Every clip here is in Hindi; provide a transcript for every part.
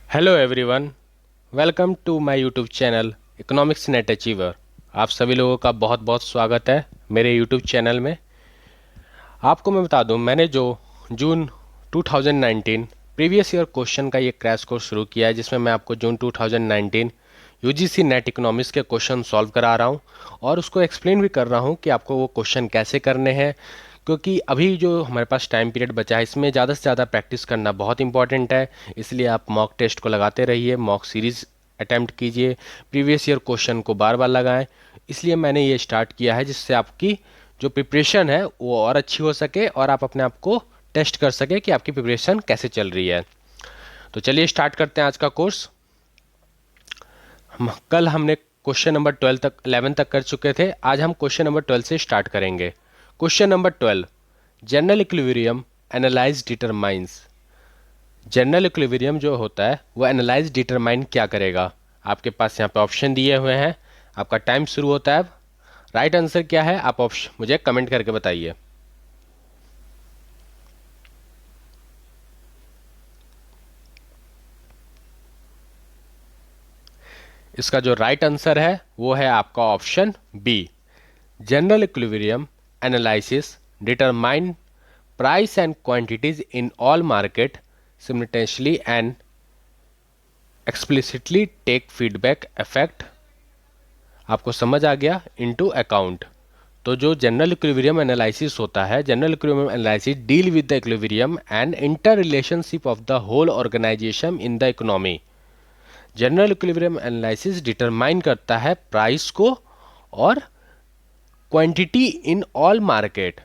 Hello everyone, welcome to my YouTube channel economics NET achiever. आप सभी लोगों का बहुत बहुत स्वागत है मेरे यूट्यूब चैनल में। आपको मैं बता दूं, मैंने जो जून 2019 प्रीवियस ईयर क्वेश्चन का ये क्रैश कोर्स शुरू किया है, जिसमें मैं आपको जून 2019 यूजीसी नेट इकोनॉमिक्स के क्वेश्चन सॉल्व करा रहा हूँ और उसको एक्सप्लेन भी कर रहा हूँ कि आपको वो क्वेश्चन कैसे करने हैं। क्योंकि अभी जो हमारे पास टाइम पीरियड बचा है, इसमें ज़्यादा से ज़्यादा प्रैक्टिस करना बहुत इंपॉर्टेंट है। इसलिए आप मॉक टेस्ट को लगाते रहिए, मॉक सीरीज अटैम्प्ट कीजिए, प्रीवियस ईयर क्वेश्चन को बार बार लगाएं। इसलिए मैंने ये स्टार्ट किया है, जिससे आपकी जो प्रिपरेशन है वो और अच्छी हो सके और आप अपने आप को टेस्ट कर सके कि आपकी प्रिपरेशन कैसे चल रही है। तो चलिए स्टार्ट करते हैं आज का कोर्स। कल हमने क्वेश्चन नंबर 12 तक 11 तक कर चुके थे। आज हम क्वेश्चन नंबर 12 से स्टार्ट करेंगे। Question number 12, general equilibrium analyse determines. General equilibrium जो होता है वो एनालाइज डिटरमाइन क्या करेगा। आपके पास यहाँ पे ऑप्शन दिए हुए हैं, आपका टाइम शुरू होता है अब। राइट आंसर क्या है आप ऑप्शन मुझे कमेंट करके बताइए। इसका जो राइट आंसर है वो है आपका option B. General equilibrium analysis determine price and quantities in all market simultaneously and explicitly take feedback effect. आपको समझ आ गया इनटू अकाउंट। तो जो जनरल इक्विलिब्रियम एनालिसिस होता है, general equilibrium analysis deal with the equilibrium and inter relationship of the whole organization in the economy. General equilibrium analysis determine करता है प्राइस को और क्वांटिटी इन ऑल मार्केट।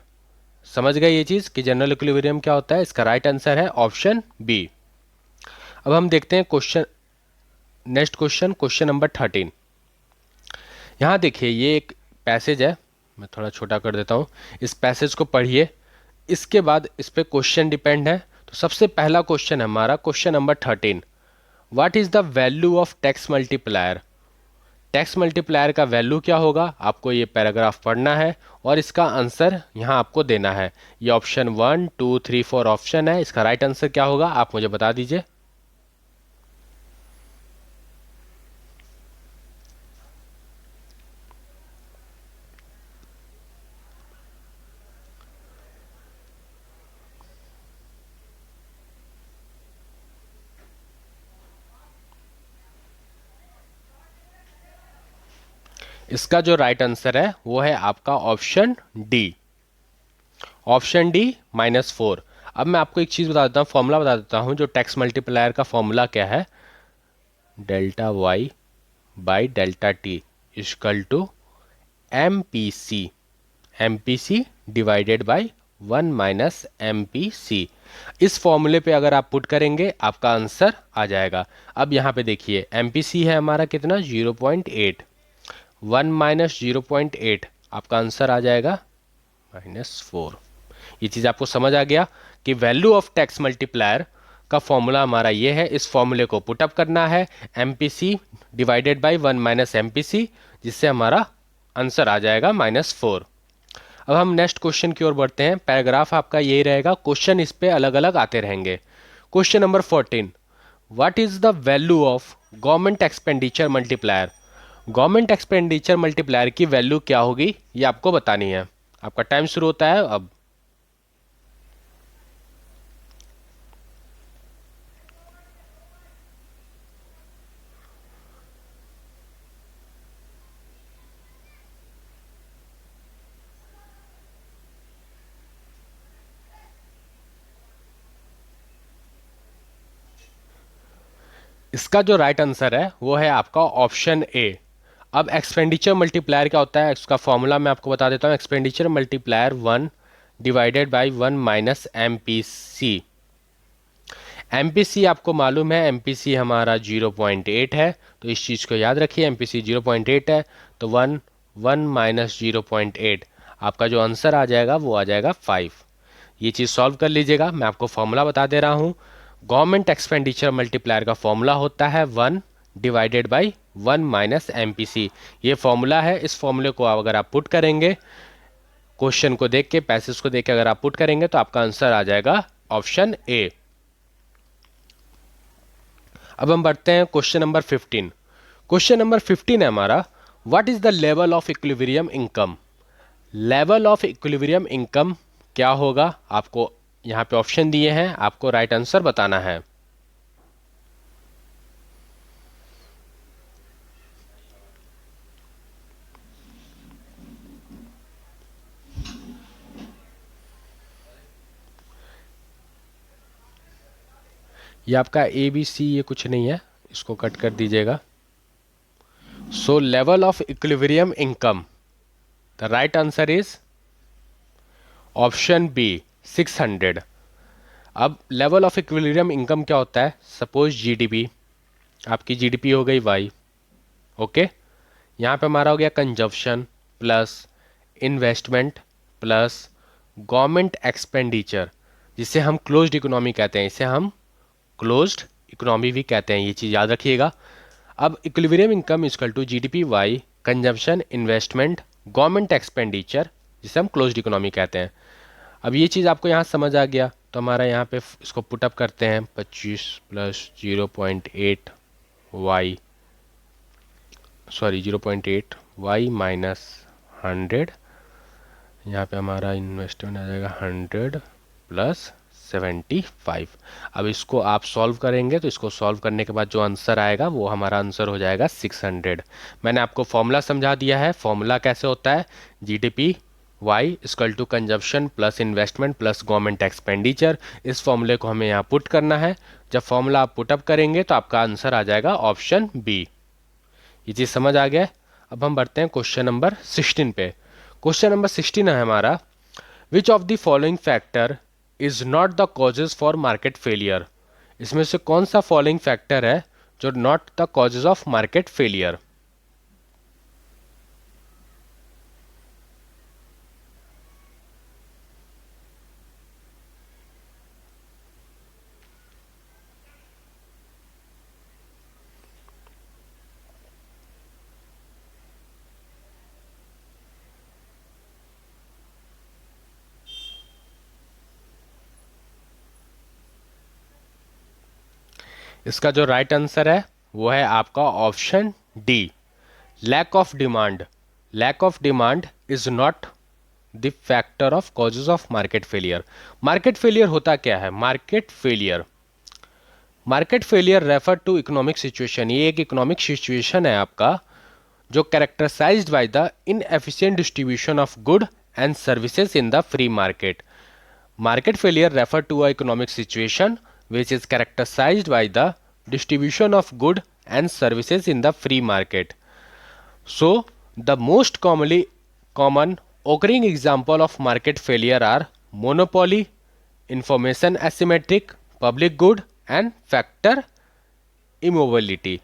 समझ गए ये चीज कि जनरल इक्विलिब्रियम क्या होता है। इसका राइट आंसर है ऑप्शन बी। अब हम देखते हैं question, next question, question number 13। यहाँ देखिए ये एक पैसेज है, मैं थोड़ा छोटा कर देता हूँ। इस पैसेज को पढ़िए, इसके बाद इस पे क्वेश्चन डिपेंड है। तो सबसे पहला क्वेश्चन है हमारा question number 13, what is the value of tax multiplier. Tax multiplier का वैल्यू क्या होगा, आपको ये पैराग्राफ पढ़ना है और इसका आंसर यहाँ आपको देना है। ये ऑप्शन 1 2 3 4 ऑप्शन है, इसका राइट आंसर क्या होगा आप मुझे बता दीजिए। इसका जो राइट आंसर है वो है आपका ऑप्शन डी। Option D -4। अब मैं आपको एक चीज बता देता हूँ, फॉर्मूला बता देता हूँ। जो टैक्स मल्टीप्लायर का फॉर्मूला क्या है, delta Y by delta T equal to M P C, M P C divided by 1 minus M P C. इस फॉर्मूले पे अगर आप पुट करेंगे आपका आंसर आ जाएगा। अब यहाँ पे देखिए एम पी सी है हमारा कितना, 0.8, 1 माइनस 0.8, आपका आंसर आ जाएगा -4। ये चीज़ आपको समझ आ गया कि वैल्यू ऑफ टैक्स मल्टीप्लायर का फॉर्मूला हमारा ये है। इस फॉर्मूले को पुटअप करना है, M P C divided by 1 minus M P C, जिससे हमारा आंसर आ जाएगा -4। अब हम नेक्स्ट क्वेश्चन की ओर बढ़ते हैं। पैराग्राफ आपका यही रहेगा, क्वेश्चन इस पे अलग अलग आते रहेंगे। Question number 14, what is the value of government expenditure multiplier. Government expenditure multiplier की वैल्यू क्या होगी ये आपको बतानी है। आपका टाइम शुरू होता है अब। इसका जो राइट आंसर है वो है आपका ऑप्शन ए। अब एक्सपेंडिचर मल्टीप्लायर क्या होता है, इसका फॉर्मूला मैं आपको बता देता हूँ। Expenditure multiplier 1 divided by 1 minus M P C. M P C आपको मालूम है, एम पी सी हमारा 0.8 है, तो इस चीज़ को याद रखिए। एम पी सी 0.8 है, तो 1 माइनस 0.8, आपका जो आंसर आ जाएगा वो आ जाएगा 5। ये चीज़ सॉल्व कर लीजिएगा। मैं आपको फॉर्मूला बता दे रहा हूँ। गवर्नमेंट एक्सपेंडिचर मल्टीप्लायर का फॉर्मूला होता है 1 divided by 1 minus M P C. ये फॉर्मूला है। इस फॉर्मूले को अगर आप पुट करेंगे, क्वेश्चन को देख के, पैसेज को देख के अगर आप पुट करेंगे तो आपका आंसर आ जाएगा ऑप्शन ए। अब हम बढ़ते हैं क्वेश्चन नंबर 15। क्वेश्चन नंबर 15 है हमारा, what is the level of equilibrium income. Level of equilibrium income क्या होगा, आपको यहाँ पे ऑप्शन दिए हैं, आपको राइट आंसर बताना है। ये आपका ए बी सी ये कुछ नहीं है, इसको कट कर दीजिएगा। So level of equilibrium income, the right answer is option B 600। अब लेवल ऑफ इक्विलिब्रियम इनकम क्या होता है, सपोज जीडीपी, आपकी जीडीपी हो गई वाई, ओके। यहाँ पे हमारा हो गया consumption plus investment plus government expenditure, जिसे हम क्लोज्ड इकोनॉमी कहते हैं, इसे हम क्लोज्ड इकोनॉमी भी कहते हैं, ये चीज़ याद रखिएगा। अब equilibrium income equal to GDP Y consumption investment government expenditure, जिसे हम क्लोज्ड इकोनॉमी कहते हैं। अब ये चीज़ आपको यहाँ समझ आ गया, तो हमारा यहाँ पे इसको पुटअप करते हैं, 25 plus 0.8 Y, sorry 0.8 Y minus 100, यहाँ पे हमारा इन्वेस्टमेंट आ जाएगा 100 प्लस 75। अब इसको आप सॉल्व करेंगे, तो इसको सॉल्व करने के बाद जो आंसर आएगा वो हमारा आंसर हो जाएगा 600। मैंने आपको फॉर्मूला समझा दिया है, फॉर्मूला कैसे होता है, GDP Y equal to consumption plus investment plus government expenditure. इस फॉर्मूले को हमें यहाँ पुट करना है। जब फॉर्मूला आप पुटअप करेंगे तो आपका आंसर आ जाएगा ऑप्शन बी। ये चीज़ समझ आ गया। अब हम बढ़ते हैं क्वेश्चन नंबर 16 पे। क्वेश्चन नंबर 16 है हमारा, which of the following factor is not the causes for market failure. इसमें से कौन सा फॉलोइंग फैक्टर है जो not the causes of market failure. इसका जो राइट आंसर है वो है आपका option D, lack of demand. Lack of demand is not the factor of causes of market failure. Market failure होता क्या है, market failure refer to economic situation. ये एक इकोनॉमिक सिचुएशन है आपका, जो characterized by the inefficient distribution of good and services in the free market. Market failure refer to a economic situation which is characterized by the distribution of good and services in the free market. So, the most common occurring example of market failure are monopoly, information asymmetric, public good and factor immobility.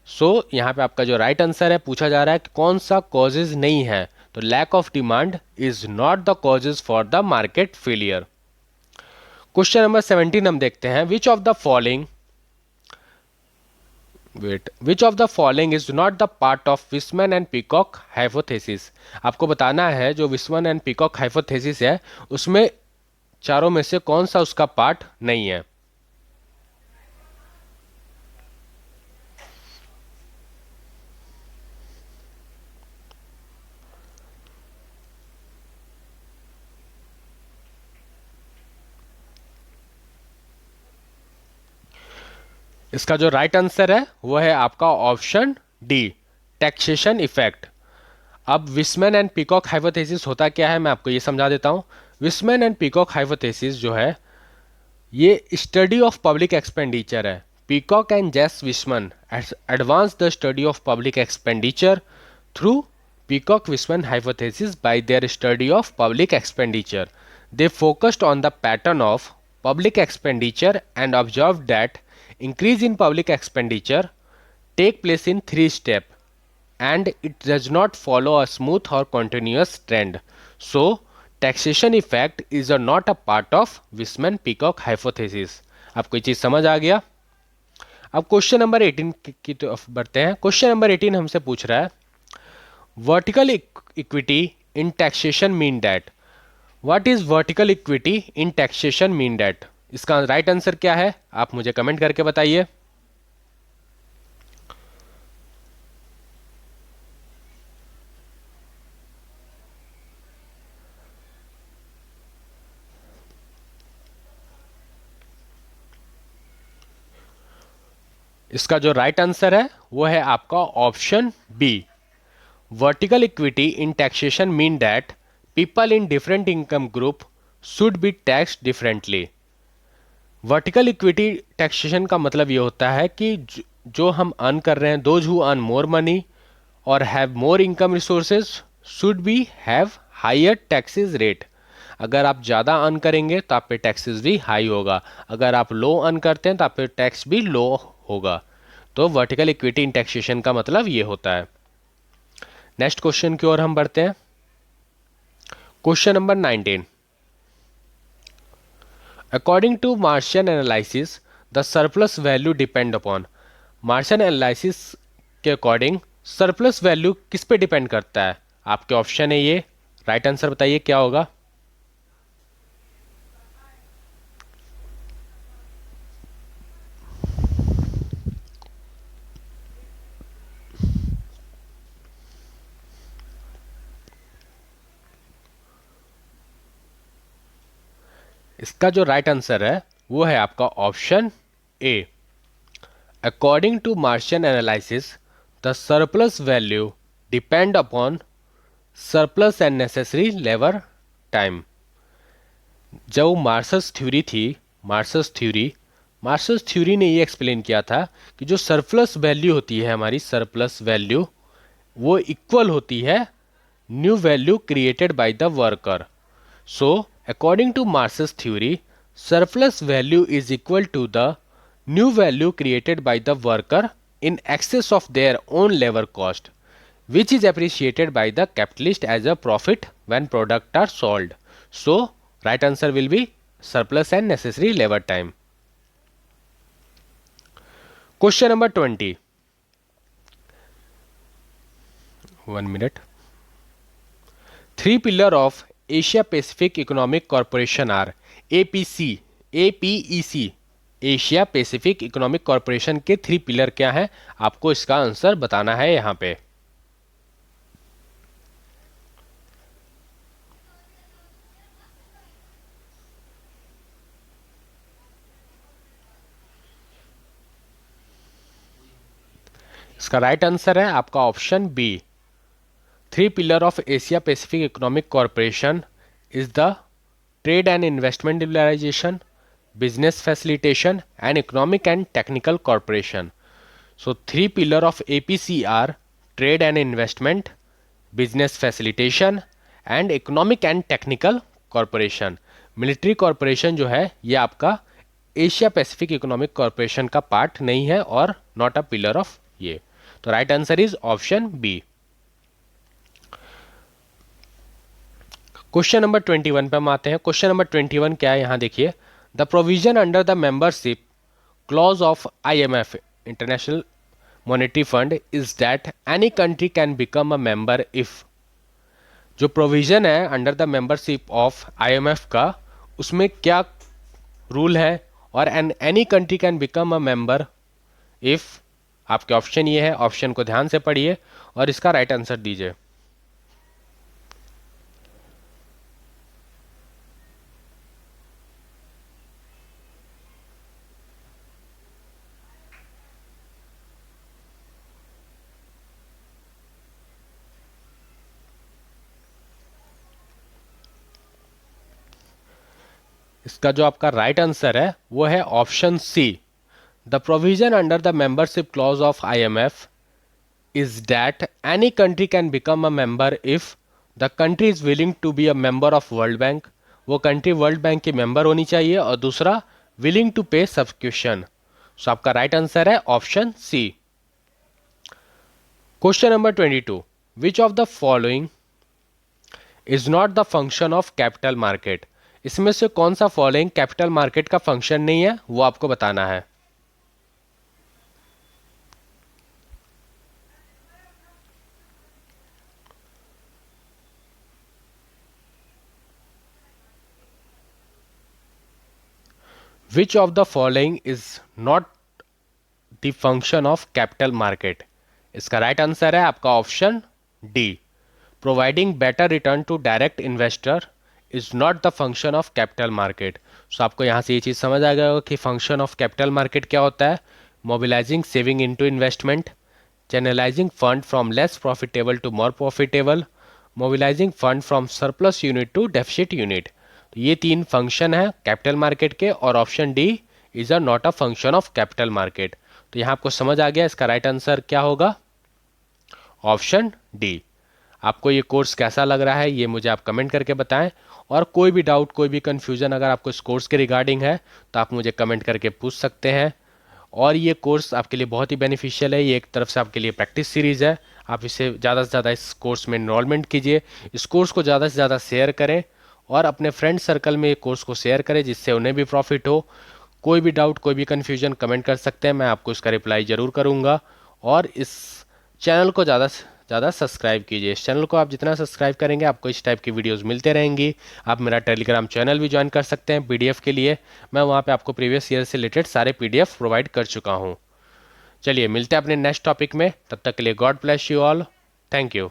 सो यहाँ पे आपका जो राइट आंसर है, पूछा जा रहा है कि कौन सा कॉजेज नहीं है, तो lack of demand is not the causes for the market failure. Question number 17 हम देखते हैं, which of the following is not the part of Wiseman and Peacock hypothesis. आपको बताना है जो विस्मैन एंड पीकॉक हाइपोथेसिस है उसमें चारों में से कौन सा उसका पार्ट नहीं है। इसका जो राइट आंसर है वो है आपका ऑप्शन डी, टैक्सेशन इफेक्ट। अब विस्मैन एंड पीकॉक हाइपोथेसिस होता क्या है, मैं आपको ये समझा देता हूँ। विस्मैन एंड पीकॉक हाइपोथेसिस जो है ये स्टडी ऑफ पब्लिक एक्सपेंडिचर है। पीकॉक एंड जेस Weissman advance the study of public expenditure through peacock Weissman hypothesis bye there study of public expenditure. They focused on the pattern of public expenditure and observe that increase in public expenditure take place in 3 steps and it does not follow a smooth or continuous trend. So taxation effect is not a part of Weismann-Peacock hypothesis. आपको ये चीज समझ आ गया। अब क्वेश्चन नंबर 18 की तरफ बढ़ते हैं। क्वेश्चन नंबर 18 हमसे पूछ रहा है, vertical equity in taxation mean that. What is vertical equity in taxation mean that. इसका राइट आंसर क्या है, आप मुझे कमेंट करके बताइए। इसका जो राइट आंसर है वो है आपका option B. Vertical equity in taxation mean that people in different income group should be taxed differently. Vertical equity taxation का मतलब ये होता है कि जो हम अर्न कर रहे हैं, those who earn more money और have more income resources should be have higher taxes rate. अगर आप ज़्यादा अर्न करेंगे तो आप पे टैक्सेस भी हाई होगा, अगर आप लो अर्न करते हैं तो आप पे टैक्स भी लो होगा। तो वर्टिकल इक्विटी इन टैक्सेशन का मतलब ये होता है। नेक्स्ट क्वेश्चन की ओर हम बढ़ते हैं। Question number 19। According to Marxian analysis the surplus value depend upon. Marxian analysis के अकॉर्डिंग सरप्लस वैल्यू किस पे डिपेंड करता है? आपके ऑप्शन है ये, राइट आंसर बताइए क्या होगा। इसका जो राइट आंसर है वो है आपका option A. According to Marxian analysis the surplus value depend upon surplus and necessary labour time. जो मार्शल्स थ्योरी थी, मार्शल्स थ्योरी ने ये एक्सप्लेन किया था कि जो सरप्लस वैल्यू होती है, हमारी सरप्लस वैल्यू, वो इक्वल होती है new value created by the worker. So according to Marshall's theory surplus value is equal to the new value created by the worker in excess of their own labor cost, which is appreciated by the capitalist as a profit when products are sold. So right answer will be surplus and necessary labor time. Question number 20. 1 minute. Three pillar of Asia Pacific Economic Corporation are APEC। Asia Pacific economic corporation के थ्री पिलर क्या हैं? आपको इसका आंसर बताना है यहां पे। इसका राइट आंसर है आपका option B. Three pillar of Asia Pacific economic corporation is the trade and investment liberalization, business facilitation and economic and technical cooperation. So three pillar of APC are trade and investment, business facilitation and economic and technical cooperation. Military corporation जो है ये आपका एशिया पैसिफिक इकोनॉमिक कॉरपोरेशन का पार्ट नहीं है और नॉट अ पिलर ऑफ ये। तो right answer is option B. Question number 21 पे हम आते हैं। क्वेश्चन नंबर 21 क्या है, यहां देखिए। The provision under the membership clause of IMF, International Monetary Fund, is that any country can become a member if। जो प्रोविजन है under the membership of IMF का, उसमें क्या रूल है? और any country can become a member if. आपके ऑप्शन ये है, ऑप्शन को ध्यान से पढ़िए और इसका राइट आंसर दीजिए। इसका जो आपका राइट आंसर है वो है option C. The provision under the membership clause of IMF is that any country can become a member if the country is willing to be a member of World Bank. वो कंट्री वर्ल्ड बैंक की मेंबर होनी चाहिए और दूसरा willing to pay subscription. So आपका राइट आंसर है option C. Question number 22। Which of the following is not the function of capital market. इसमें से कौन सा फॉलोइंग कैपिटल मार्केट का फंक्शन नहीं है, वो आपको बताना है। Which of the following is not the function of capital market. इसका राइट आंसर है आपका option D. Providing better return to direct investor is not the function of capital market. So आपको यहाँ से ये चीज़ समझ आ गया होगा कि फंक्शन ऑफ कैपिटल मार्केट क्या होता है। mobilizing saving into investment, channelizing fund from less profitable to more profitable, mobilizing fund from surplus unit to deficit unit. तो ये तीन फंक्शन है कैपिटल मार्केट के, और option D is a not a function of capital market. तो यहाँ आपको समझ आ गया इसका राइट आंसर क्या होगा, ऑप्शन डी। आपको ये कोर्स कैसा लग रहा है ये मुझे आप कमेंट करके बताएं, और कोई भी डाउट कोई भी कन्फ्यूजन अगर आपको इस कोर्स के रिगार्डिंग है तो आप मुझे कमेंट करके पूछ सकते हैं। और ये कोर्स आपके लिए बहुत ही बेनिफिशियल है, ये एक तरफ से आपके लिए प्रैक्टिस सीरीज़ है। आप इसे ज़्यादा से ज़्यादा इस कोर्स में इनरोलमेंट कीजिए, इस कोर्स को ज़्यादा से ज़्यादा शेयर करें, और अपने फ्रेंड सर्कल में ये कोर्स को शेयर करें जिससे उन्हें भी प्रॉफिट हो। कोई भी डाउट कोई भी कन्फ्यूजन कमेंट कर सकते हैं, मैं आपको इसका रिप्लाई ज़रूर करूँगा। और इस चैनल को ज़्यादा से ज़्यादा सब्सक्राइब कीजिए। इस चैनल को आप जितना सब्सक्राइब करेंगे आपको इस टाइप की वीडियोस मिलते रहेंगी। आप मेरा टेलीग्राम चैनल भी ज्वाइन कर सकते हैं पीडीएफ के लिए, मैं वहाँ पे आपको प्रीवियस ईयर से रिलेटेड सारे पीडीएफ प्रोवाइड कर चुका हूँ। चलिए मिलते हैं अपने नेक्स्ट टॉपिक में, तब तक के लिए God bless you all, thank you.